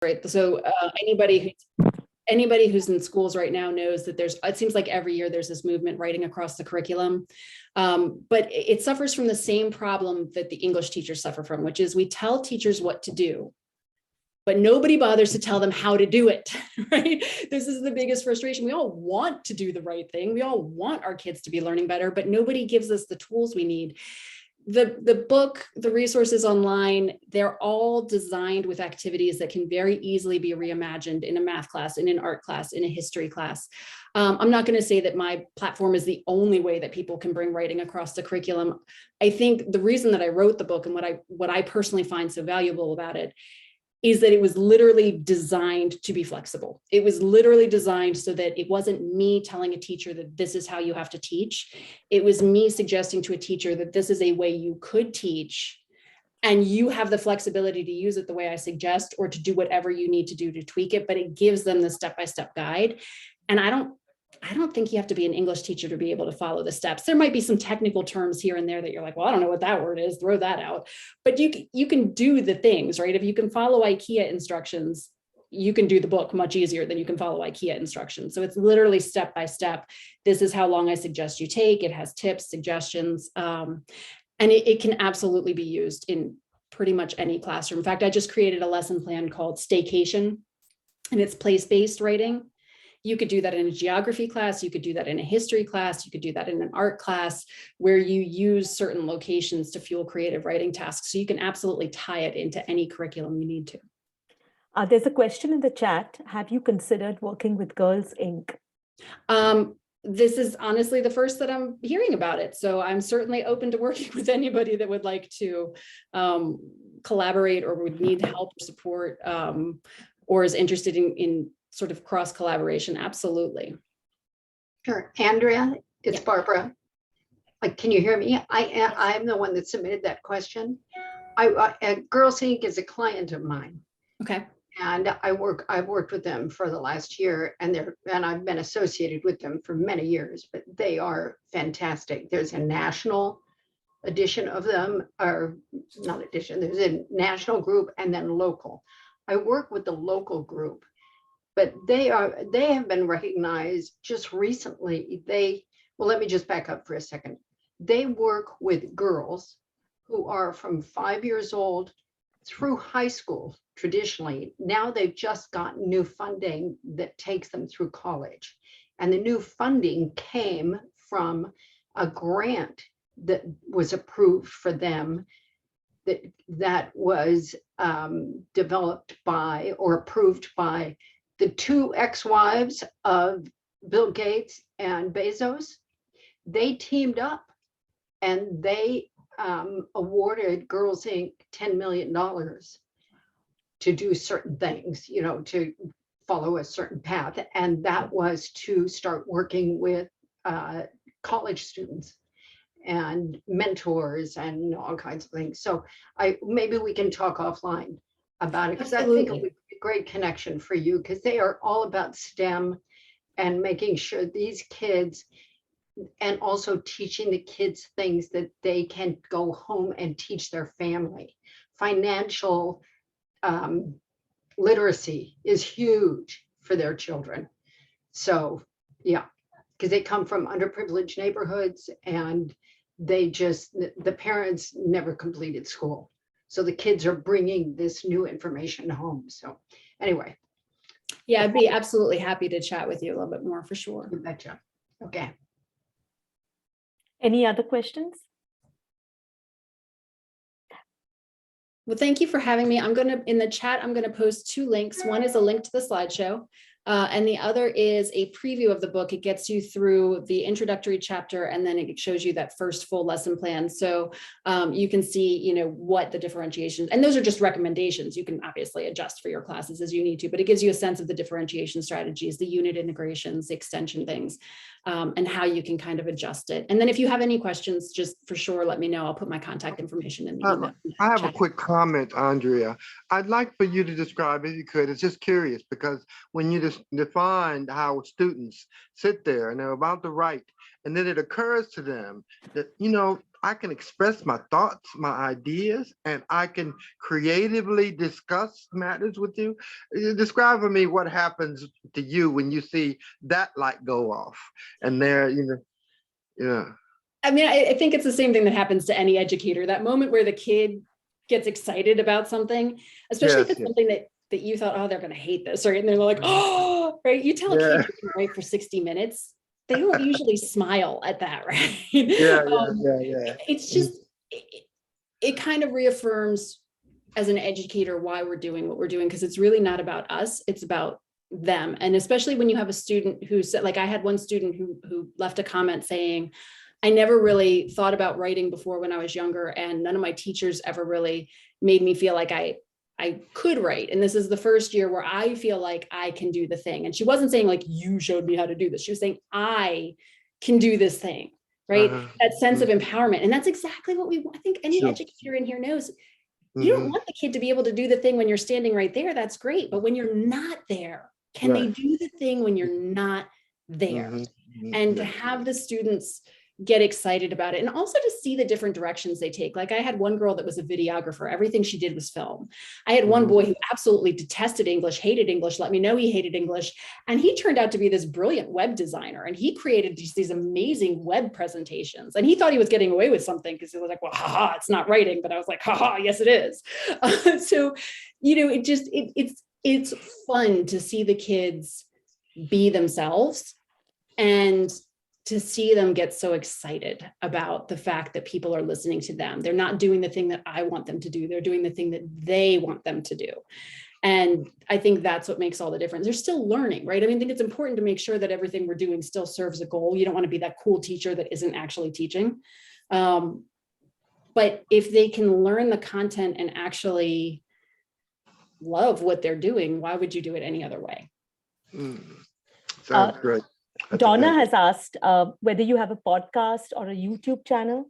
right? So anybody who's in schools right now knows that it seems like every year there's this movement writing across the curriculum. But it suffers from the same problem that the English teachers suffer from, which is we tell teachers what to do, but nobody bothers to tell them how to do it, right? This is the biggest frustration. We all want to do the right thing. We all want our kids to be learning better, but nobody gives us the tools we need. The book, the resources online, they're all designed with activities that can very easily be reimagined in a math class, in an art class, in a history class. I'm not going to say that my platform is the only way that people can bring writing across the curriculum. I think the reason that I wrote the book and what I personally find so valuable about it is that it was literally designed to be flexible. It was literally designed so that it wasn't me telling a teacher that this is how you have to teach. It was me suggesting to a teacher that this is a way you could teach, and you have the flexibility to use it the way I suggest or to do whatever you need to do to tweak it, but it gives them the step-by-step guide. And I don't think you have to be an English teacher to be able to follow the steps. There might be some technical terms here and there that you're like, well, I don't know what that word is, throw that out. But you can do the things, right? If you can follow IKEA instructions, you can do the book much easier than you can follow IKEA instructions. So it's literally step by step. This is how long I suggest you take. It has tips, suggestions, and it can absolutely be used in pretty much any classroom. In fact, I just created a lesson plan called Staycation, and it's place-based writing. You could do that in a geography class, you could do that in a history class, you could do that in an art class where you use certain locations to fuel creative writing tasks. So you can absolutely tie it into any curriculum you need to. There's a question in the chat. Have you considered working with Girls Inc? This is honestly the first that I'm hearing about it. So I'm certainly open to working with anybody that would like to collaborate or would need help or support or is interested in sort of cross collaboration. Absolutely. Sure. Andrea, it's Barbara. Can you hear me? I'm the one that submitted that question. Girls Inc. is a client of mine. Okay. And I've worked with them for the last year, and I've been associated with them for many years, but they are fantastic. There's a national edition of them, or not edition, there's a national group and then local. I work with the local group, but they have been recognized just recently. Well, let me just back up for a second. They work with girls who are from 5 years old through high school traditionally. Now they've just gotten new funding that takes them through college. And the new funding came from a grant that was approved for them that was developed by or approved by the two ex-wives of Bill Gates and Bezos. They teamed up and they awarded Girls Inc. $10 million to do certain things, to follow a certain path. And that was to start working with college students and mentors and all kinds of things. So maybe we can talk offline about it, because I think it would be a great connection for you, because they are all about STEM and making sure these kids, and also teaching the kids things that they can go home and teach their family. Financial literacy is huge for their children. So yeah, because they come from underprivileged neighborhoods, and the parents never completed school. So the kids are bringing this new information home. So anyway. Yeah, I'd be absolutely happy to chat with you a little bit more for sure. You betcha. Okay. Any other questions? Well, thank you for having me. In the chat, I'm gonna post two links. One is a link to the slideshow, and the other is a preview of the book. It gets you through the introductory chapter, and then it shows you that first full lesson plan. So you can see, what the differentiations, and those are just recommendations. You can obviously adjust for your classes as you need to, but it gives you a sense of the differentiation strategies, the unit integrations, the extension things, and how you can kind of adjust it. And then if you have any questions, just for sure, let me know. I'll put my contact information in the email. I have a quick comment, Andrea. I'd like for you to describe, if you could, it's just curious, because when you just defined how students sit there and they're about to write, and then it occurs to them that, I can express my thoughts, my ideas, and I can creatively discuss matters with you. Describe for me what happens to you when you see that light go off, and there, yeah. I mean, I think it's the same thing that happens to any educator, that moment where the kid gets excited about something, especially if Yes, it's yes. something that you thought, oh, they're going to hate this, right? And they're like, oh, right. You tell a Yeah. kid you can write for 60 minutes, they don't usually smile at that, right? Yeah, yeah. It's just, it kind of reaffirms as an educator why we're doing what we're doing, because it's really not about us, it's about them. And especially when you have a student who said, like I had one student who left a comment saying, I never really thought about writing before when I was younger, and none of my teachers ever really made me feel like I could write. And this is the first year where I feel like I can do the thing. And she wasn't saying like, you showed me how to do this. She was saying, I can do this thing, right? That sense of empowerment. And that's exactly what we want. I think any Sure. educator in here knows you don't want the kid to be able to do the thing when you're standing right there. That's great. But when you're not there, can they do the thing when you're not there? And to have the students get excited about it, and also to see the different directions they take. Like I had one girl that was a videographer. Everything she did was film. I had one boy who absolutely detested English, hated English, let me know he hated English. And he turned out to be this brilliant web designer. And he created these amazing web presentations. And he thought he was getting away with something because he was like, well, haha, it's not writing. But I was like, haha, yes, it is. So, it's fun to see the kids be themselves and to see them get so excited about the fact that people are listening to them. They're not doing the thing that I want them to do. They're doing the thing that they want them to do. And I think that's what makes all the difference. They're still learning, right? I mean, I think it's important to make sure that everything we're doing still serves a goal. You don't want to be that cool teacher that isn't actually teaching. But if they can learn the content and actually love what they're doing, why would you do it any other way? Sounds great. Donna has asked whether you have a podcast or a YouTube channel.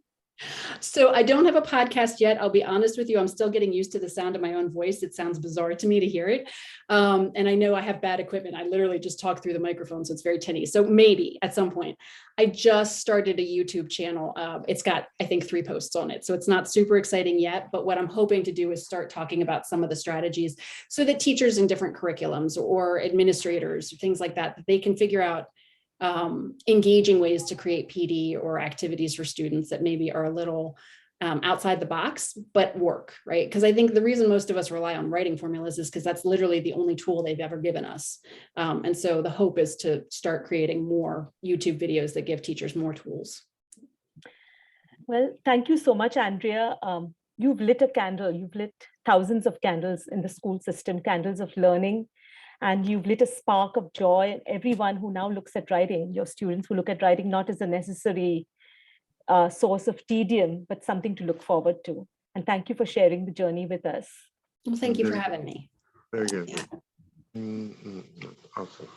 So I don't have a podcast yet. I'll be honest with you. I'm still getting used to the sound of my own voice. It sounds bizarre to me to hear it. And I know I have bad equipment. I literally just talk through the microphone, so it's very tinny. So maybe at some point. I just started a YouTube channel. It's got, I think, 3 posts on it. So it's not super exciting yet. But what I'm hoping to do is start talking about some of the strategies so that teachers in different curriculums or administrators, things like that, they can figure out engaging ways to create PD or activities for students that maybe are a little outside the box, but work, right? Because I think the reason most of us rely on writing formulas is because that's literally the only tool they've ever given us. And so the hope is to start creating more YouTube videos that give teachers more tools. Well, thank you so much, Andrea. You've lit a candle. You've lit thousands of candles in the school system, candles of learning. And you've lit a spark of joy in everyone who now looks at writing, your students who look at writing not as a necessary source of tedium, but something to look forward to. And thank you for sharing the journey with us. Well, thank you for having me. Very good. Awesome.